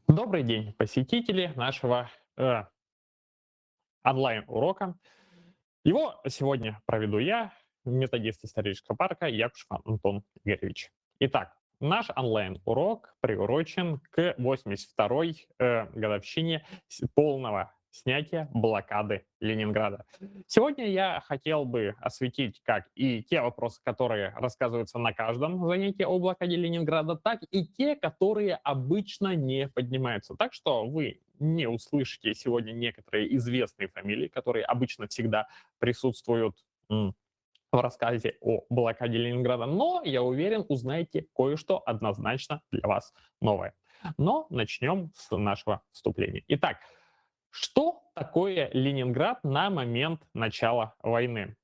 Добрый день, посетители нашего онлайн-урока. Его сегодня проведу я, методист исторического парка Якушев Антон Игоревич. Итак, наш онлайн-урок приурочен к 82-й годовщине полного снятия блокады Ленинграда. Сегодня я хотел бы осветить как и те вопросы, которые рассказываются на каждом занятии о блокаде Ленинграда, так и те, которые обычно не поднимаются. Так что вы не услышите сегодня некоторые известные фамилии, которые обычно всегда присутствуют в рассказе о блокаде Ленинграда, но, я уверен, узнаете кое-что однозначно для вас новое. Но начнем с нашего вступления. Итак, что такое Ленинград на момент начала войны?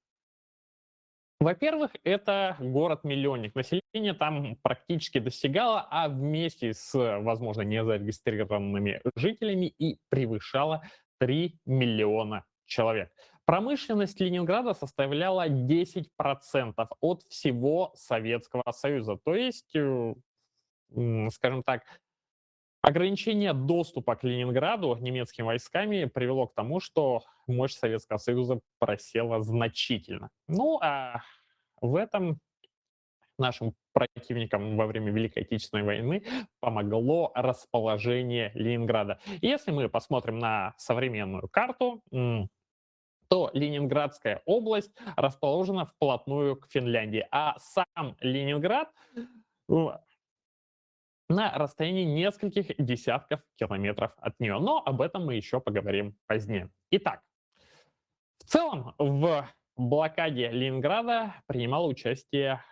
Во-первых, это город-миллионник. Население там практически достигало, а вместе с, возможно, незарегистрированными жителями и превышало 3 миллиона человек. Промышленность Ленинграда составляла 10% от всего Советского Союза. То есть, скажем так, ограничение доступа к Ленинграду немецкими войсками привело к тому, что мощь Советского Союза просела значительно. Ну а в этом нашим противникам во время Великой Отечественной войны помогло расположение Ленинграда. Если мы посмотрим на современную карту, то Ленинградская область расположена вплотную к Финляндии, а сам Ленинград на расстоянии нескольких десятков километров от нее. Но об этом мы еще поговорим позднее. Итак, в целом в блокаде Ленинграда принимало участие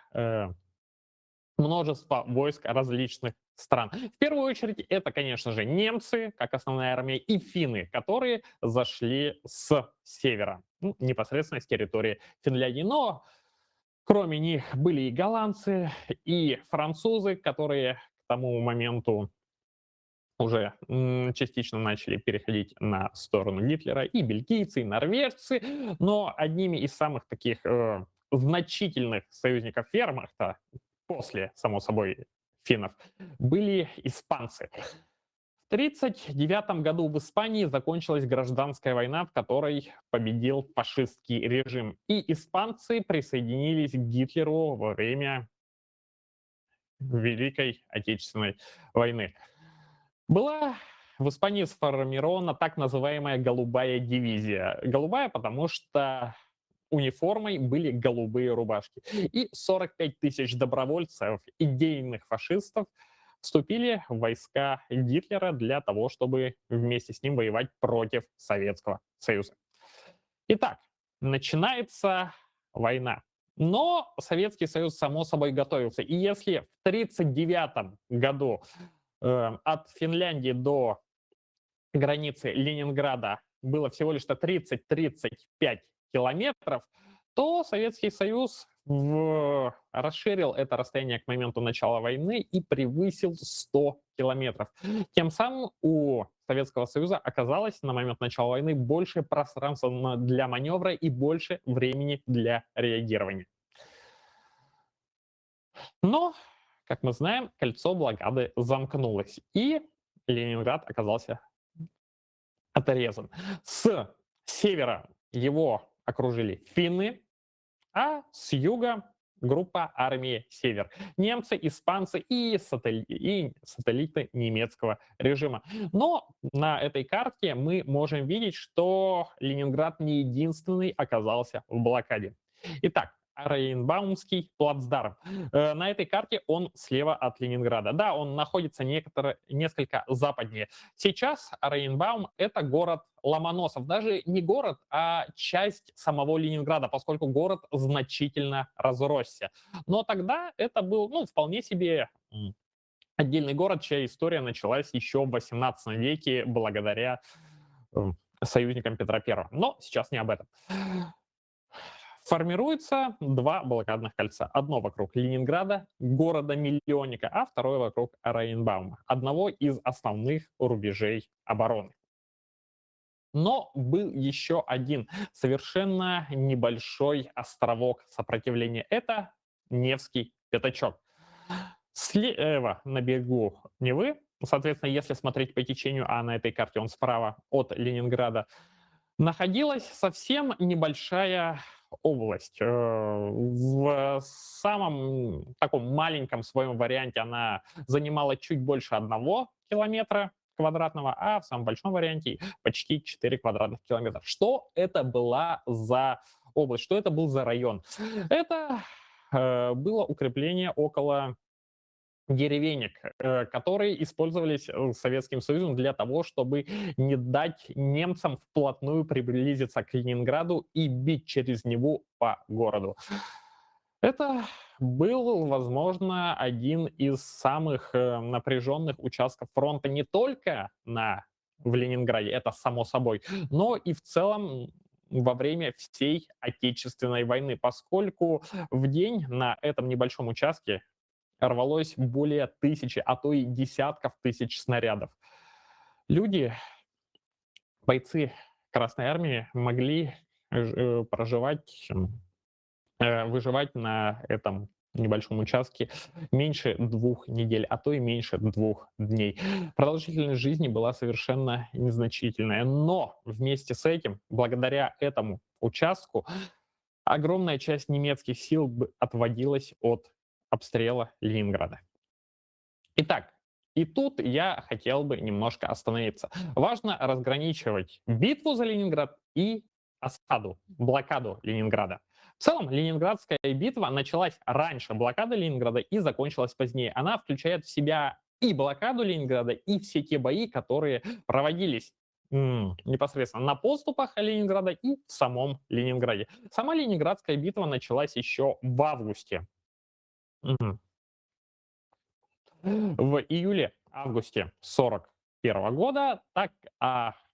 множество войск различных стран. В первую очередь это, конечно же, немцы, как основная армия, и финны, которые зашли с севера, непосредственно с территории Финляндии. Но кроме них были и голландцы, и французы, которые к тому моменту уже частично начали переходить на сторону Гитлера, и бельгийцы, и норвежцы. Но одними из самых таких значительных союзников вермахта после, само собой, финнов, были испанцы. В 1939 году в Испании закончилась гражданская война, в которой победил фашистский режим. И испанцы присоединились к Гитлеру во время Великой Отечественной войны. Была в Испании сформирована так называемая «голубая дивизия». Голубая, потому что униформой были голубые рубашки. И 45 тысяч добровольцев, идейных фашистов, вступили в войска Гитлера для того, чтобы вместе с ним воевать против Советского Союза. Итак, начинается война. Но Советский Союз, само собой, готовился. И если в 1939 году от Финляндии до границы Ленинграда было всего лишь 30-35 километров, то Советский Союз расширил это расстояние к моменту начала войны и превысил 100 километров. Тем самым у Советского Союза оказалось на момент начала войны больше пространства для маневра и больше времени для реагирования. Но, как мы знаем, кольцо блокады замкнулось, и Ленинград оказался отрезан. С севера его окружили финны, а с юга группа армии «Север». Немцы, испанцы и сателлиты немецкого режима. Но на этой карте мы можем видеть, что Ленинград не единственный оказался в блокаде. Итак, Оренбаумский плацдарм. На этой карте он слева от Ленинграда. Да, он находится несколько западнее. Сейчас Оренбаум — это город Ломоносов. Даже не город, а часть самого Ленинграда, поскольку город значительно разросся. Но тогда это был, вполне себе отдельный город, чья история началась еще в 18 веке благодаря союзникам Петра Первого. Но сейчас не об этом. Формируется два блокадных кольца. Одно вокруг Ленинграда, города-миллионника, а второе вокруг Оренбаума, одного из основных рубежей обороны. Но был еще один совершенно небольшой островок сопротивления. Это Невский пятачок. Слева на берегу Невы соответственно, если смотреть по течению, а на этой карте он справа от Ленинграда, находилась совсем небольшая область. В самом таком маленьком своем варианте она занимала чуть больше 1 километра квадратного, а в самом большом варианте почти 4 квадратных километра. Что это была за область, что это был за район? Это было укрепление около деревенек, которые использовались Советским Союзом для того, чтобы не дать немцам вплотную приблизиться к Ленинграду и бить через него по городу. Это был, возможно, один из самых напряженных участков фронта не только в Ленинграде, это само собой, но и в целом во время всей Отечественной войны, поскольку в день на этом небольшом участке рвалось более тысячи, а то и десятков тысяч снарядов. Люди, бойцы Красной Армии могли выживать на этом небольшом участке меньше 2 недель, а то и меньше 2 дней. Продолжительность жизни была совершенно незначительная. Но вместе с этим, благодаря этому участку, огромная часть немецких сил отводилась от обстрела Ленинграда. Итак, и тут я хотел бы немножко остановиться. Важно разграничивать битву за Ленинград и осаду, блокаду Ленинграда. В целом, Ленинградская битва началась раньше блокады Ленинграда и закончилась позднее. Она включает в себя и блокаду Ленинграда, и все те бои, которые проводились непосредственно на подступах Ленинграда и в самом Ленинграде. Сама Ленинградская битва началась еще в августе. Мгм. В июле-августе 1941 года, так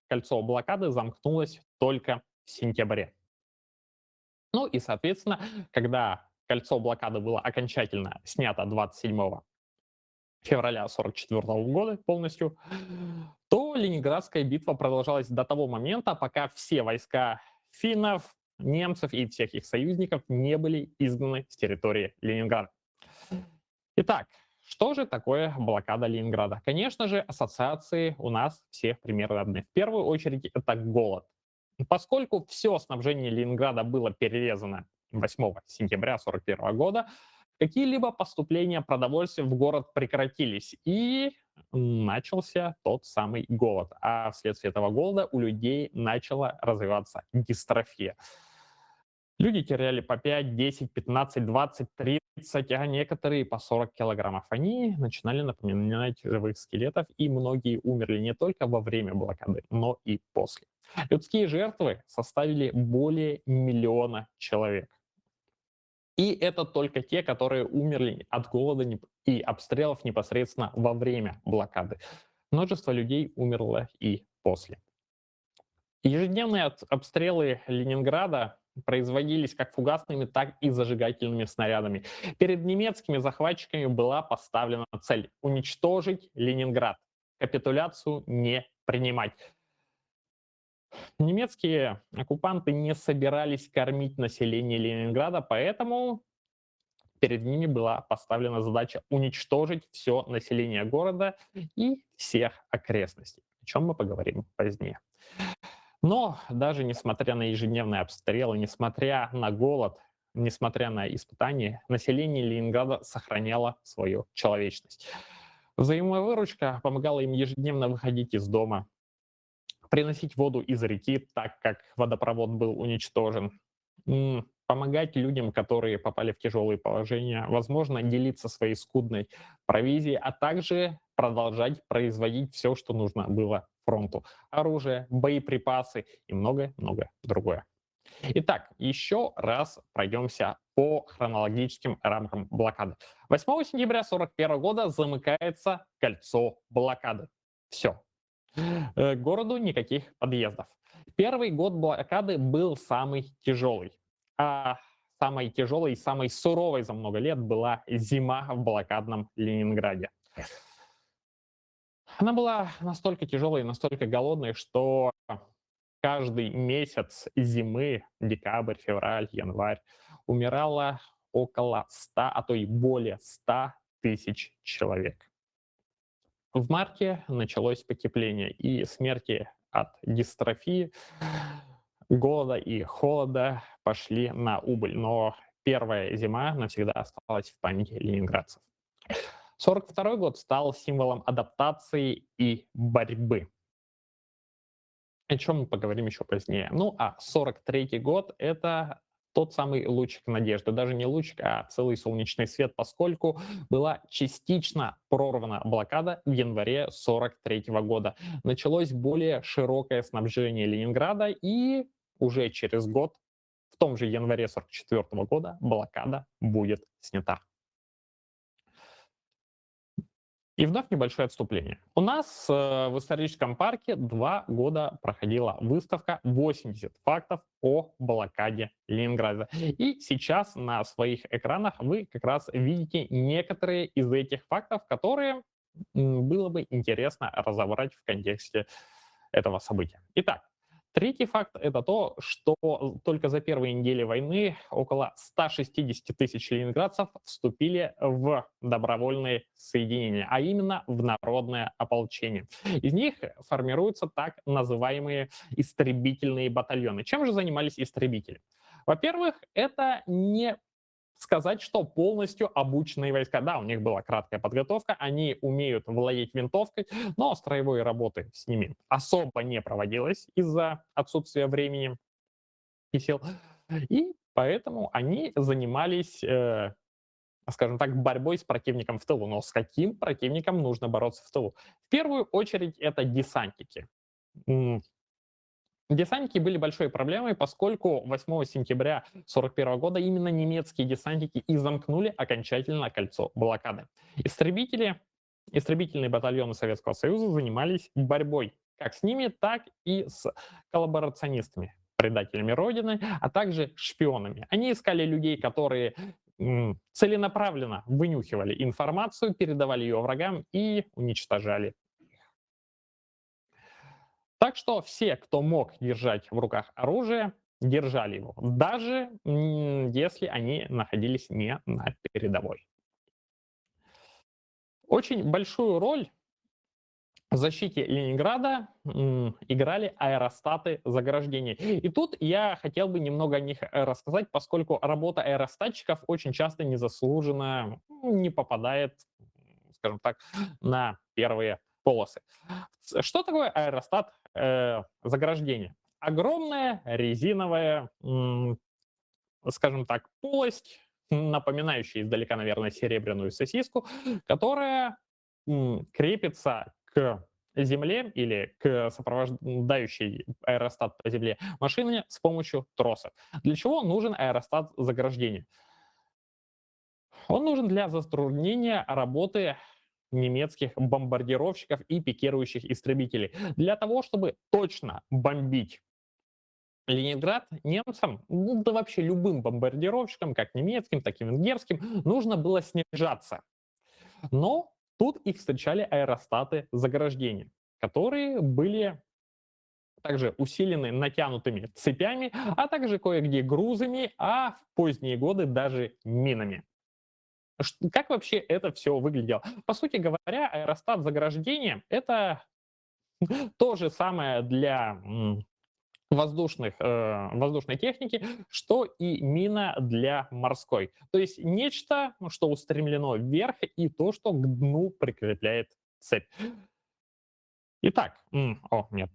кольцо блокады замкнулось только в сентябре. Ну и, соответственно, когда кольцо блокады было окончательно снято 27 февраля 1944 года полностью, то Ленинградская битва продолжалась до того момента, пока все войска финнов, немцев и всех их союзников не были изгнаны с территории Ленинграда. Итак, что же такое блокада Ленинграда? Конечно же, ассоциации у нас всех примерно одни. В первую очередь это голод. Поскольку все снабжение Ленинграда было перерезано 8 сентября 1941 года, какие-либо поступления продовольствия в город прекратились, и начался тот самый голод. А вследствие этого голода у людей начала развиваться дистрофия. Люди теряли по 5, 10, 15, 20, 30, а некоторые по 40 килограммов. Они начинали напоминать живых скелетов, и многие умерли не только во время блокады, но и после. Людские жертвы составили более 1 000 000 человек. И это только те, которые умерли от голода и обстрелов непосредственно во время блокады. Множество людей умерло и после. Ежедневные обстрелы Ленинграда производились как фугасными, так и зажигательными снарядами. Перед немецкими захватчиками была поставлена цель — уничтожить Ленинград, капитуляцию не принимать. Немецкие оккупанты не собирались кормить население Ленинграда, поэтому перед ними была поставлена задача уничтожить все население города и всех окрестностей, о чем мы поговорим позднее. Но даже несмотря на ежедневные обстрелы, несмотря на голод, несмотря на испытания, население Ленинграда сохраняло свою человечность. Взаимовыручка помогала им ежедневно выходить из дома, приносить воду из реки, так как водопровод был уничтожен, помогать людям, которые попали в тяжелые положения, возможно, делиться своей скудной провизией, а также продолжать производить все, что нужно было фронту. Оружие, боеприпасы и многое-многое другое. Итак, еще раз пройдемся по хронологическим рамкам блокады. 8 сентября 1941 года замыкается кольцо блокады. Все. К городу никаких подъездов. Первый год блокады был самый тяжелый. А самой тяжелой и самой суровой за много лет была зима в блокадном Ленинграде. Она была настолько тяжелой и настолько голодной, что каждый месяц зимы, декабрь, февраль, январь, умирало около 100, а то и более 100 тысяч человек. В марте началось потепление, и смерти от дистрофии, голода и холода пошли на убыль. Но первая зима навсегда осталась в памяти ленинградцев. 1942 год стал символом адаптации и борьбы. О чем мы поговорим еще позднее. Ну а 1943 год — это тот самый лучик надежды. Даже не лучик, а целый солнечный свет, поскольку была частично прорвана блокада в январе 1943 года. Началось более широкое снабжение Ленинграда, и уже через год, в том же январе 1944 года, блокада будет снята. И вновь небольшое отступление. У нас в историческом парке 2 года проходила выставка 80 фактов о блокаде Ленинграда. И сейчас на своих экранах вы как раз видите некоторые из этих фактов, которые было бы интересно разобрать в контексте этого события. Итак, третий факт — это то, что только за первые недели войны около 160 тысяч ленинградцев вступили в добровольные соединения, а именно в народное ополчение. Из них формируются так называемые истребительные батальоны. Чем же занимались истребители? Во-первых, это не сказать, что полностью обученные войска. Да, у них была краткая подготовка, они умеют владеть винтовкой, но строевой работы с ними особо не проводилось из-за отсутствия времени и сил. И поэтому они занимались, скажем так, борьбой с противником в тылу. Но с каким противником нужно бороться в тылу? В первую очередь это десантники. Десантники были большой проблемой, поскольку 8 сентября 1941 года именно немецкие десантники и замкнули окончательно кольцо блокады. Истребительные батальоны Советского Союза занимались борьбой как с ними, так и с коллаборационистами, предателями Родины, а также шпионами. Они искали людей, которые целенаправленно вынюхивали информацию, передавали ее врагам и уничтожали. Так что все, кто мог держать в руках оружие, держали его, даже если они находились не на передовой. Очень большую роль в защите Ленинграда играли аэростаты заграждения. И тут я хотел бы немного о них рассказать, поскольку работа аэростатчиков очень часто незаслуженно не попадает, скажем так, на первые полосы. Что такое аэростат заграждения? Огромная резиновая, скажем так, полость, напоминающая издалека, наверное, серебряную сосиску, которая крепится к земле или к сопровождающей аэростат по земле машине с помощью троса. Для чего нужен аэростат заграждения? Он нужен для затруднения работы немецких бомбардировщиков и пикирующих истребителей. Для того, чтобы точно бомбить Ленинград немцам, ну да вообще любым бомбардировщикам, как немецким, так и венгерским, нужно было снижаться. Но тут их встречали аэростаты заграждения, которые были также усилены натянутыми цепями, а также кое-где грузами, а в поздние годы даже минами. Как вообще это все выглядело? По сути говоря, аэростат заграждения — это то же самое для воздушной техники, что и мина для морской. То есть нечто, что устремлено вверх, и то, что к дну прикрепляет цепь. Итак, нет.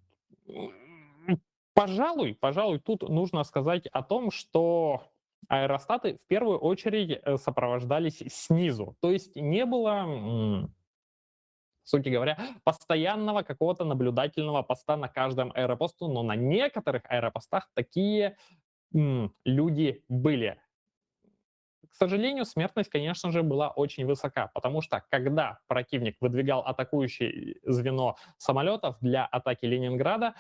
Пожалуй, тут нужно сказать о том, что аэростаты в первую очередь сопровождались снизу. То есть не было, сути говоря, постоянного какого-то наблюдательного поста на каждом аэропосту, но на некоторых аэропостах такие люди были. К сожалению, смертность, конечно же, была очень высока, потому что когда противник выдвигал атакующее звено самолетов для атаки Ленинграда,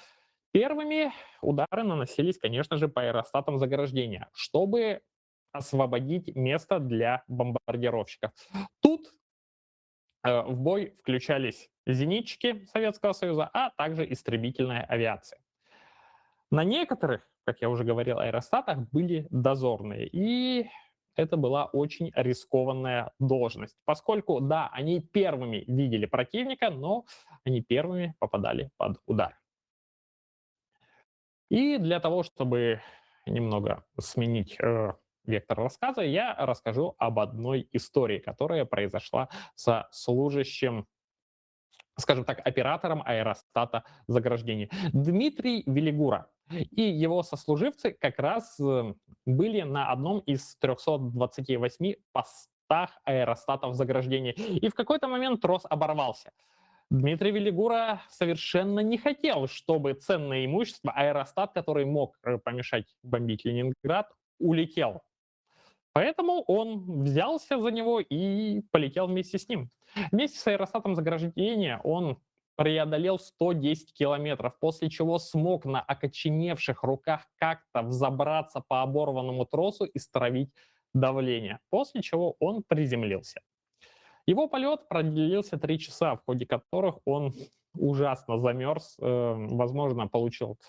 первыми удары наносились, конечно же, по аэростатам заграждения, чтобы освободить место для бомбардировщиков. Тут в бой включались зенитчики Советского Союза, а также истребительная авиация. На некоторых, как я уже говорил, аэростатах были дозорные, и это была очень рискованная должность, поскольку, да, они первыми видели противника, но они первыми попадали под удар. И для того, чтобы немного сменить вектор рассказа, я расскажу об одной истории, которая произошла со служащим, скажем так, оператором аэростата заграждения. Дмитрий Велигура и его сослуживцы как раз были на одном из 328 постах аэростатов заграждения. И в какой-то момент трос оборвался. Дмитрий Велигура совершенно не хотел, чтобы ценное имущество, аэростат, который мог помешать бомбить Ленинград, улетел. Поэтому он взялся за него и полетел вместе с ним. Вместе с аэростатом заграждения он преодолел 110 километров, после чего смог на окоченевших руках как-то взобраться по оборванному тросу и стравить давление, после чего он приземлился. Его полет продлился 3 часа, в ходе которых он ужасно замерз, возможно, получил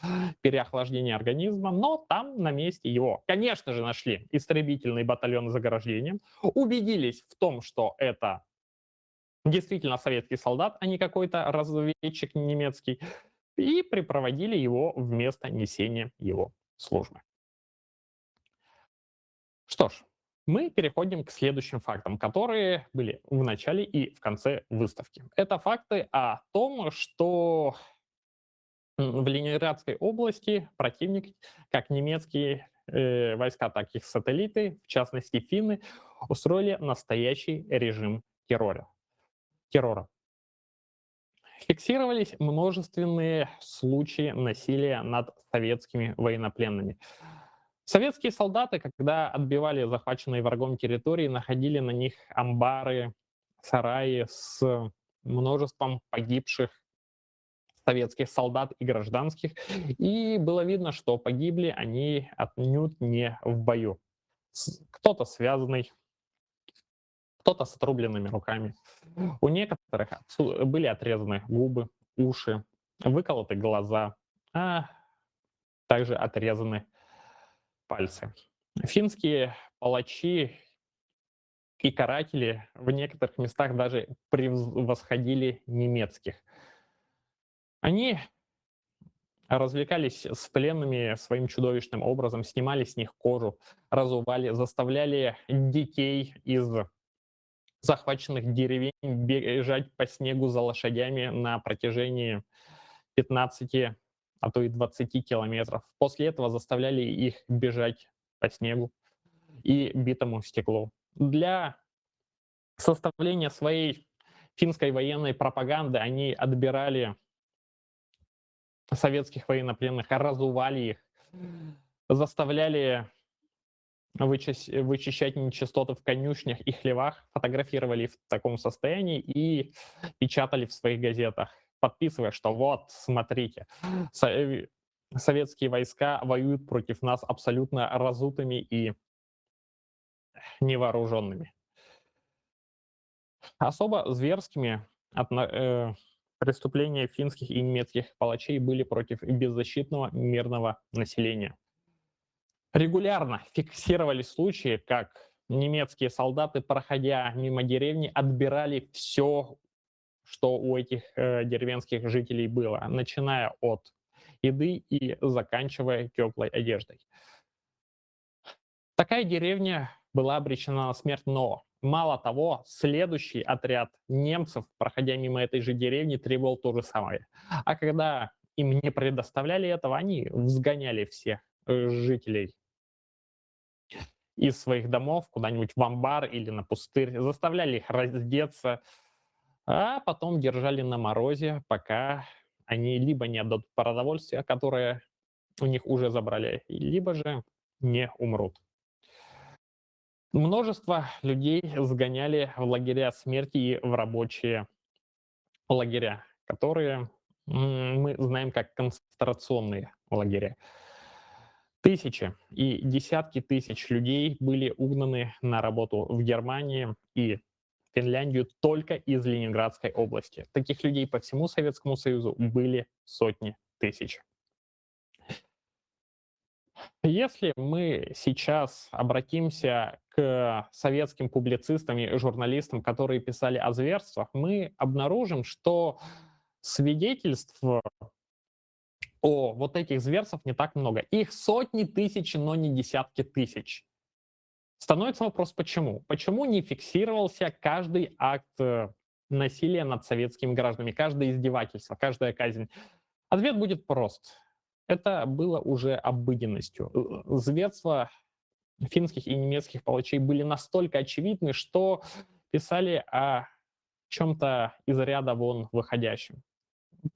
переохлаждение организма, но там на месте его, конечно же, нашли истребительный батальон заграждения, убедились в том, что это действительно советский солдат, а не какой-то разведчик немецкий, и припроводили его в место несения его службы. Что ж, мы переходим к следующим фактам, которые были в начале и в конце выставки. Это факты о том, что в Ленинградской области противник, как немецкие войска, так и их сателлиты, в частности финны, устроили настоящий режим террора. Фиксировались множественные случаи насилия над советскими военнопленными. Советские солдаты, когда отбивали захваченные врагом территории, находили на них амбары, сараи с множеством погибших советских солдат и гражданских. И было видно, что погибли они отнюдь не в бою. Кто-то связанный, кто-то с отрубленными руками. У некоторых были отрезаны губы, уши, выколоты глаза, а также отрезаны пальцы. Финские палачи и каратели в некоторых местах даже превосходили немецких. Они развлекались с пленными своим чудовищным образом, снимали с них кожу, разували, заставляли детей из захваченных деревень бежать по снегу за лошадями на протяжении 15, а то и 20 километров. После этого заставляли их бежать по снегу и битому стеклу. Для составления своей финской военной пропаганды они отбирали советских военнопленных, разували их, заставляли вычищать нечистоты в конюшнях и хлевах, фотографировали в таком состоянии и печатали в своих газетах, подписывая, что вот, смотрите, советские войска воюют против нас абсолютно разутыми и невооруженными. Особо зверскими преступления финских и немецких палачей были против беззащитного мирного населения. Регулярно фиксировались случаи, как немецкие солдаты, проходя мимо деревни, отбирали все, что у этих деревенских жителей было, начиная от еды и заканчивая теплой одеждой. Такая деревня была обречена на смерть, но мало того, следующий отряд немцев, проходя мимо этой же деревни, требовал то же самое. А когда им не предоставляли этого, они взгоняли всех жителей из своих домов куда-нибудь в амбар или на пустырь, заставляли их раздеться, а потом держали на морозе, пока они либо не отдадут продовольствие, которое у них уже забрали, либо же не умрут. Множество людей сгоняли в лагеря смерти и в рабочие лагеря, которые мы знаем как концентрационные лагеря. Тысячи и десятки тысяч людей были угнаны на работу в Германии и Финляндию только из Ленинградской области. Таких людей по всему Советскому Союзу были сотни тысяч. Если мы сейчас обратимся к советским публицистам и журналистам, которые писали о зверствах, мы обнаружим, что свидетельств о вот этих зверствах не так много. Их сотни тысяч, но не десятки тысяч. Становится вопрос, почему? Почему не фиксировался каждый акт насилия над советскими гражданами, каждое издевательство, каждая казнь? Ответ будет прост. Это было уже обыденностью. Зверства финских и немецких палачей были настолько очевидны, что писали о чем-то из ряда вон выходящем.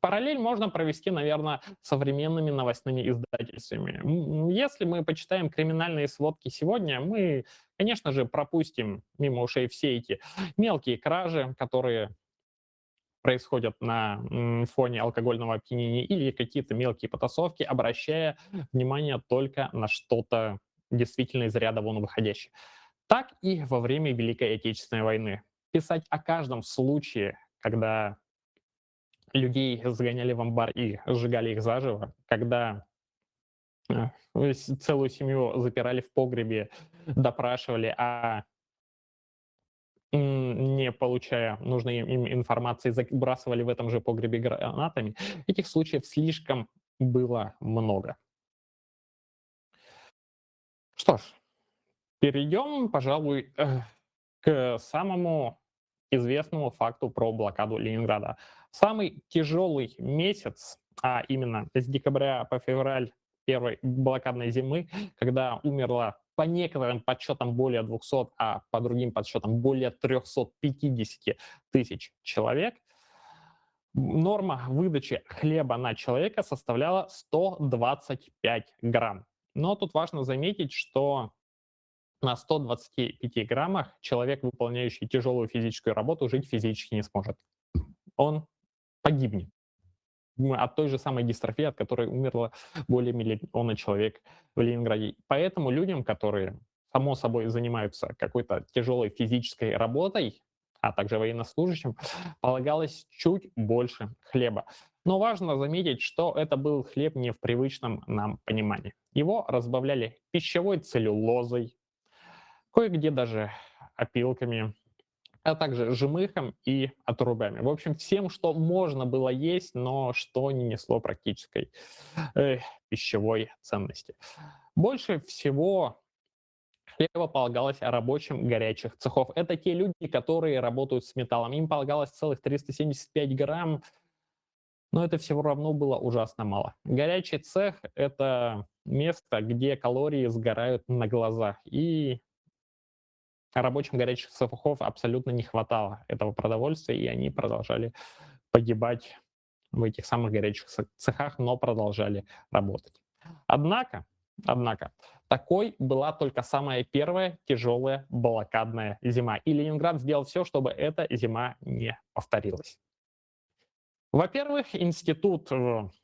Параллель можно провести, наверное, с современными новостными издательствами. Если мы почитаем криминальные сводки сегодня, мы, конечно же, пропустим мимо ушей все эти мелкие кражи, которые происходят на фоне алкогольного опьянения, или какие-то мелкие потасовки, обращая внимание только на что-то действительно из ряда вон выходящее. Так и во время Великой Отечественной войны. Писать о каждом случае, когда людей загоняли в амбар и сжигали их заживо, когда целую семью запирали в погребе, допрашивали, а не получая нужной им информации, забрасывали в этом же погребе гранатами. Этих случаев слишком было много. Что ж, перейдем, пожалуй, к самому известному факту про блокаду Ленинграда. Самый тяжелый месяц, а именно с декабря по февраль первой блокадной зимы, когда умерло по некоторым подсчетам более 200, а по другим подсчетам более 350 тысяч человек, норма выдачи хлеба на человека составляла 125 грамм. Но тут важно заметить, что на 125 граммах человек, выполняющий тяжелую физическую работу, жить физически не сможет. Он погибнет от той же самой дистрофии, от которой умерло более миллиона человек в Ленинграде. Поэтому людям, которые, само собой, занимаются какой-то тяжелой физической работой, а также военнослужащим, полагалось чуть больше хлеба. Но важно заметить, что это был хлеб не в привычном нам понимании. Его разбавляли пищевой целлюлозой, кое-где даже опилками, а также жмыхом и отрубями. В общем, всем, что можно было есть, но что не несло практической пищевой ценности. Больше всего хлеба полагалось рабочим горячих цехов. Это те люди, которые работают с металлом. Им полагалось целых 375 грамм, но это все равно было ужасно мало. Горячий цех — это место, где калории сгорают на глазах. И рабочим горячих цехов абсолютно не хватало этого продовольствия, и они продолжали погибать в этих самых горячих цехах, но продолжали работать. Однако, однако, такой была только самая первая тяжелая блокадная зима. И Ленинград сделал все, чтобы эта зима не повторилась. Во-первых, институт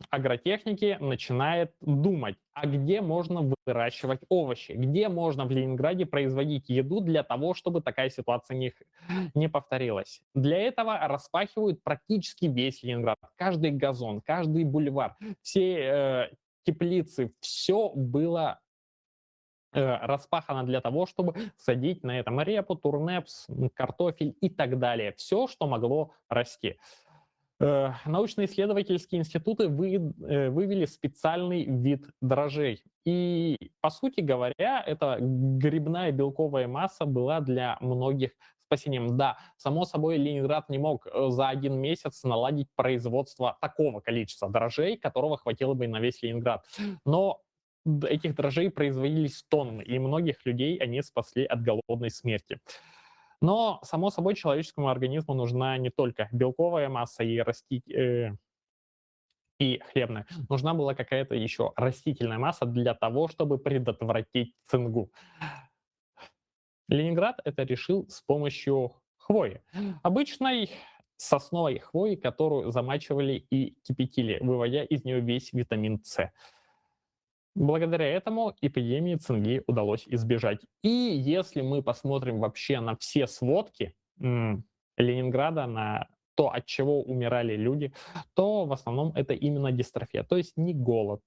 агротехники начинает думать, а где можно выращивать овощи, где можно в Ленинграде производить еду для того, чтобы такая ситуация не повторилась. Для этого распахивают практически весь Ленинград, каждый газон, каждый бульвар, все теплицы, все было распахано для того, чтобы садить на этом репу, турнепс, картофель и так далее. Все, что могло расти. Научно-исследовательские институты вывели специальный вид дрожжей. И, по сути говоря, эта грибная белковая масса была для многих спасением. Да, само собой, Ленинград не мог за один месяц наладить производство такого количества дрожжей, которого хватило бы на весь Ленинград. Но этих дрожжей производились тонны, и многих людей они спасли от голодной смерти. Но, само собой, человеческому организму нужна не только белковая масса и хлебная. Нужна была какая-то еще растительная масса для того, чтобы предотвратить цингу. Ленинград это решил с помощью хвои. Обычной сосновой хвои, которую замачивали и кипятили, выводя из нее весь витамин С. Благодаря этому эпидемии цинги удалось избежать. И если мы посмотрим вообще на все сводки Ленинграда на то, от чего умирали люди, то в основном это именно дистрофия. То есть не голод,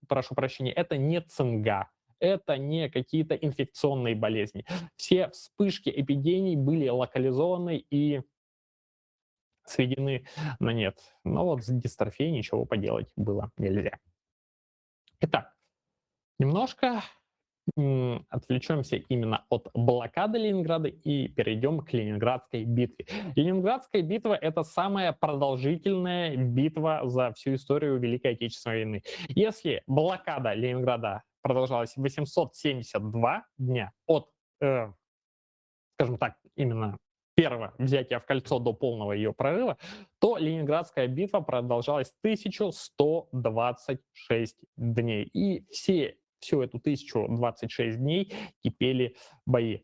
прошу прощения, это не цинга, это не какие-то инфекционные болезни. Все вспышки эпидемий были локализованы и сведены на нет. Но вот с дистрофией ничего поделать было нельзя. Итак, немножко отвлечемся именно от блокады Ленинграда и перейдем к Ленинградской битве. Ленинградская битва — это самая продолжительная битва за всю историю Великой Отечественной войны. Если блокада Ленинграда продолжалась 872 дня от, скажем так, именно первого взятия в кольцо до полного ее прорыва, то Ленинградская битва продолжалась 1126 дней. И всю эту 1026 дней кипели бои.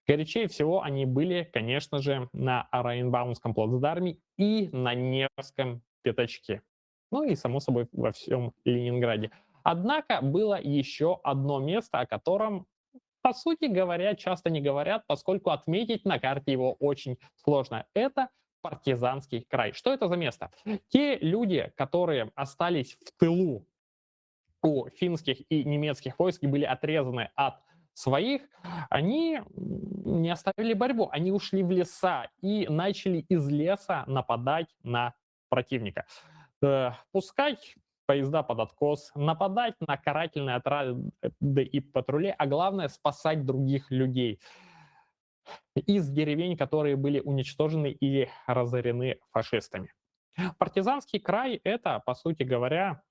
Горячее всего они были, конечно же, на Оренбаумском плацдарме и на Невском пятачке. Ну и, само собой, во всем Ленинграде. Однако было еще одно место, о котором, по сути говоря, часто не говорят, поскольку отметить на карте его очень сложно. Это Партизанский край. Что это за место? Те люди, которые остались в тылу у финских и немецких войск и были отрезаны от своих, они не оставили борьбу, они ушли в леса и начали из леса нападать на противника. Пускать поезда под откос, нападать на карательные отряды и патрули, а главное спасать других людей из деревень, которые были уничтожены или разорены фашистами. Партизанский край — это, по сути говоря,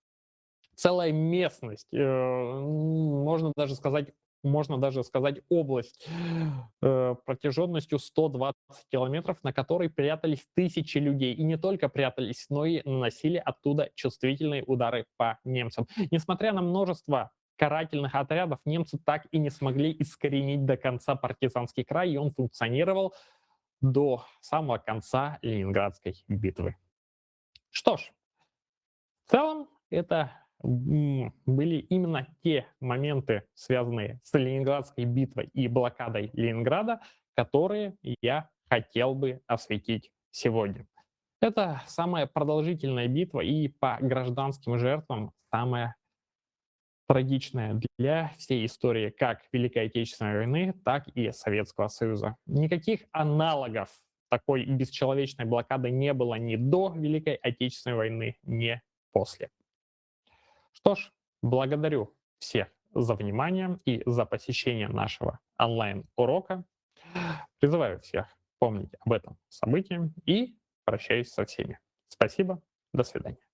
целая местность, можно даже сказать область протяженностью 120 километров, на которой прятались тысячи людей. И не только прятались, но и наносили оттуда чувствительные удары по немцам. Несмотря на множество карательных отрядов, немцы так и не смогли искоренить до конца партизанский край, и он функционировал до самого конца Ленинградской битвы. Что ж, в целом это были именно те моменты, связанные с Ленинградской битвой и блокадой Ленинграда, которые я хотел бы осветить сегодня. Это самая продолжительная битва и по гражданским жертвам самая трагичная для всей истории как Великой Отечественной войны, так и Советского Союза. Никаких аналогов такой бесчеловечной блокады не было ни до Великой Отечественной войны, ни после. Что ж, благодарю всех за внимание и за посещение нашего онлайн-урока. Призываю всех помнить об этом событии и прощаюсь со всеми. Спасибо, до свидания.